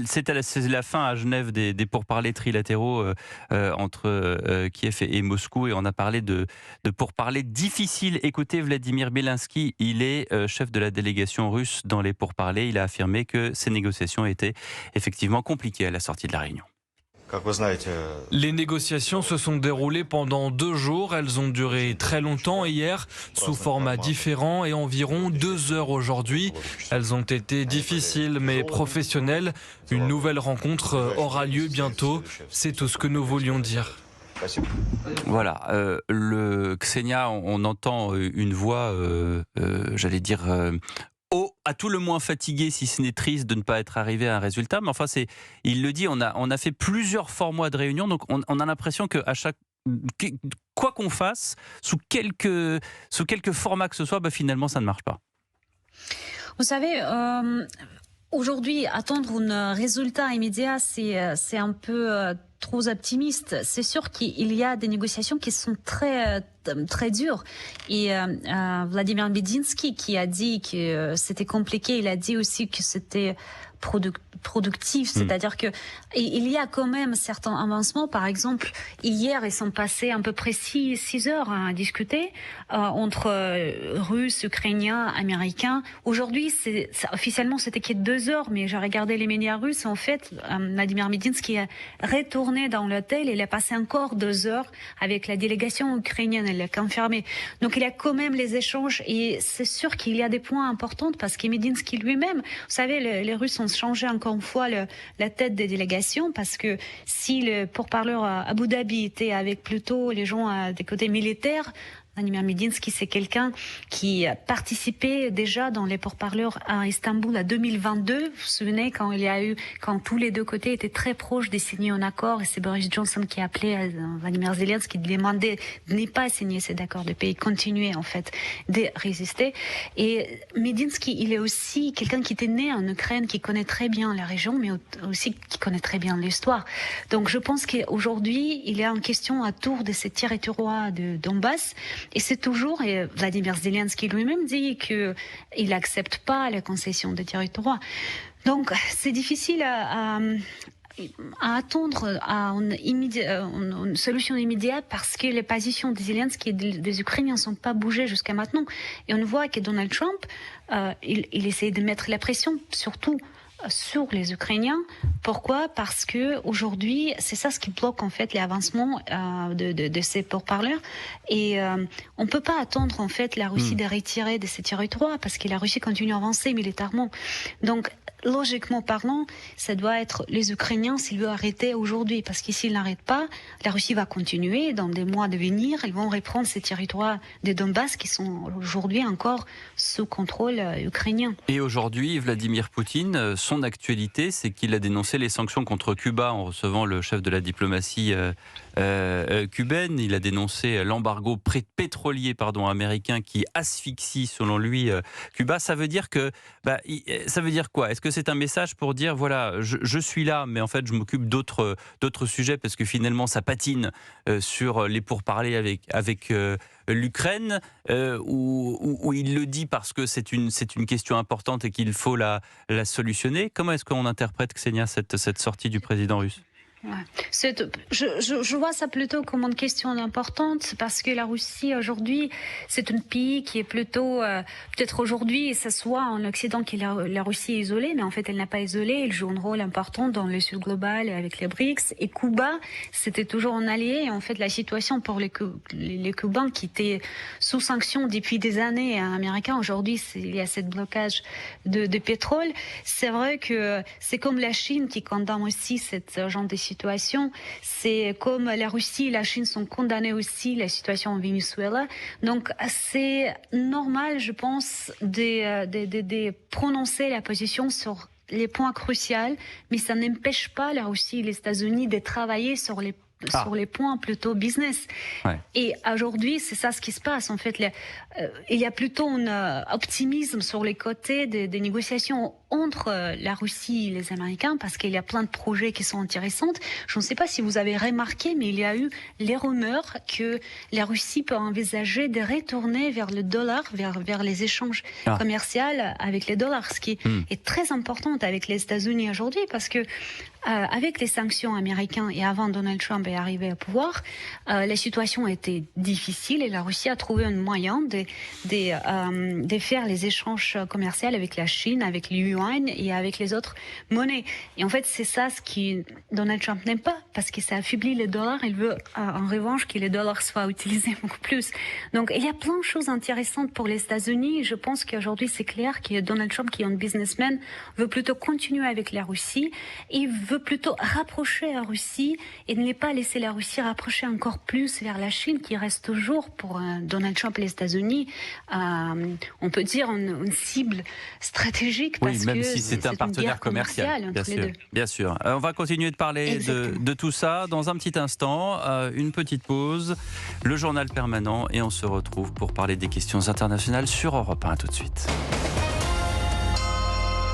C'est la fin à Genève des pourparlers trilatéraux entre Kiev et Moscou, et on a parlé de pourparlers difficiles. Écoutez Vladimir Belinsky, il est chef de la délégation russe dans les pourparlers. Il a affirmé que ces négociations étaient effectivement compliquées à la sortie de la réunion. Les négociations se sont déroulées pendant 2 jours. Elles ont duré très longtemps hier, sous format différent, et environ 2 heures aujourd'hui. Elles ont été difficiles mais professionnelles. Une nouvelle rencontre aura lieu bientôt. C'est tout ce que nous voulions dire. Voilà, le Ksenia, on entend une voix, j'allais dire, à tout le moins fatigué, si ce n'est triste de ne pas être arrivé à un résultat. Mais enfin, il le dit, on a fait plusieurs formats de réunion, donc on a l'impression qu'à chaque, quoi qu'on fasse, sous quelque format que ce soit, finalement, ça ne marche pas. Vous savez, aujourd'hui, attendre un résultat immédiat, c'est un peu trop optimiste. C'est sûr qu'il y a des négociations qui sont très dures. Et Vladimir Medinsky, qui a dit que c'était compliqué, il a dit aussi que c'était productif, c'est-à-dire que il y a quand même certains avancements. Par exemple, hier, ils sont passés à peu près 6 heures à discuter entre Russes, Ukrainiens, Américains. Aujourd'hui, officiellement, c'était que 2 heures, mais j'ai regardé les médias russes. En fait, Vladimir Medinsky est retourné dans l'hôtel. Il a passé encore 2 heures avec la délégation ukrainienne. Elle l'a confirmé. Donc, il y a quand même les échanges, et c'est sûr qu'il y a des points importants parce que Medinsky lui-même, vous savez, les Russes ont changé encore une fois la tête des délégations, parce que si le pourparleur à Abu Dhabi était avec plutôt les gens des côtés militaires, Vladimir Medinsky, c'est quelqu'un qui a participé déjà dans les pourparlers à Istanbul en 2022. Vous vous souvenez quand tous les deux côtés étaient très proches de signer un accord, et c'est Boris Johnson qui a appelé Vladimir Zelensky, qui demandait de ne pas signer cet accord, de pays continuer en fait de résister. Et Medinsky, il est aussi quelqu'un qui était né en Ukraine, qui connaît très bien la région, mais aussi qui connaît très bien l'histoire. Donc je pense qu'aujourd'hui, il est en question à tour de ces territoires de Donbass. Et c'est toujours, et Vladimir Zelensky lui-même dit qu'il n'accepte pas la concession des territoires. Donc c'est difficile à attendre à une solution immédiate, parce que les positions des Zelensky et des Ukrainiens ne sont pas bougées jusqu'à maintenant. Et on voit que Donald Trump, il essaie de mettre la pression, surtout sur les Ukrainiens. Pourquoi ? Parce que aujourd'hui, c'est ça ce qui bloque en fait l'avancement de ces pourparlers. Et on peut pas attendre en fait la Russie de retirer de ces territoires, parce que la Russie continue à avancer militairement. Donc logiquement parlant, ça doit être les Ukrainiens s'ils veulent arrêter aujourd'hui, parce que s'ils n'arrêtent pas, la Russie va continuer. Dans des mois à venir, ils vont reprendre ces territoires de Donbass qui sont aujourd'hui encore sous contrôle ukrainien. Et aujourd'hui, Vladimir Poutine, son actualité, c'est qu'il a dénoncé les sanctions contre Cuba en recevant le chef de la diplomatie cubaine. Il a dénoncé l'embargo pétrolier américain qui asphyxie, selon lui, Cuba. Ça veut dire ça veut dire quoi ? Est-ce que c'est un message pour dire, voilà, je suis là, mais en fait, je m'occupe d'autres sujets, parce que finalement, ça patine sur les pourparlers avec l'Ukraine, où il le dit parce que c'est une question importante et qu'il faut la solutionner. Comment est-ce qu'on interprète, Ksenia, cette sortie du président russe ? Ouais. Je vois ça plutôt comme une question importante, parce que la Russie aujourd'hui, c'est un pays qui est plutôt, peut-être aujourd'hui, ça soit en Occident que la Russie est isolée, mais en fait elle n'a pas isolé, elle joue un rôle important dans le sud global avec les BRICS. Et Cuba, c'était toujours un allié. Et en fait, la situation pour les Cubains qui étaient sous sanctions depuis des années américaines, aujourd'hui il y a ce blocage de pétrole. C'est vrai que c'est comme la Chine qui condamne aussi cette genre de situation. C'est comme la Russie et la Chine sont condamnées aussi la situation en Venezuela. Donc c'est normal, je pense, de prononcer la position sur les points cruciaux, mais ça n'empêche pas la Russie et les États-Unis de travailler sur les points plutôt business. Ouais. Et aujourd'hui, c'est ça ce qui se passe. En fait, il y a plutôt un optimisme sur les côtés des négociations entre la Russie et les Américains parce qu'il y a plein de projets qui sont intéressants. Je ne sais pas si vous avez remarqué, mais il y a eu les rumeurs que la Russie peut envisager de retourner vers le dollar, vers les échanges commerciaux avec les dollars, ce qui est très important avec les États-Unis aujourd'hui parce que avec les sanctions américaines et avant Donald Trump est arrivé au pouvoir, la situation était difficile et la Russie a trouvé un moyen de faire les échanges commerciaux avec la Chine, avec le yuan et avec les autres monnaies. Et en fait, c'est ça ce que Donald Trump n'aime pas parce que ça affaiblit le dollar. Il veut en revanche que les dollars soient utilisés beaucoup plus. Donc, il y a plein de choses intéressantes pour les États-Unis. Je pense qu'aujourd'hui, c'est clair que Donald Trump, qui est un businessman, veut plutôt continuer avec la Russie et veut plutôt rapprocher la Russie et ne pas laisser la Russie rapprocher encore plus vers la Chine, qui reste toujours pour Donald Trump et les États-Unis, on peut dire une cible stratégique parce oui, même que si c'est un partenaire commercial entre les deux. Bien sûr. On va continuer de parler de tout ça dans un petit instant. Une petite pause, le journal permanent et on se retrouve pour parler des questions internationales sur Europe 1. À tout de suite.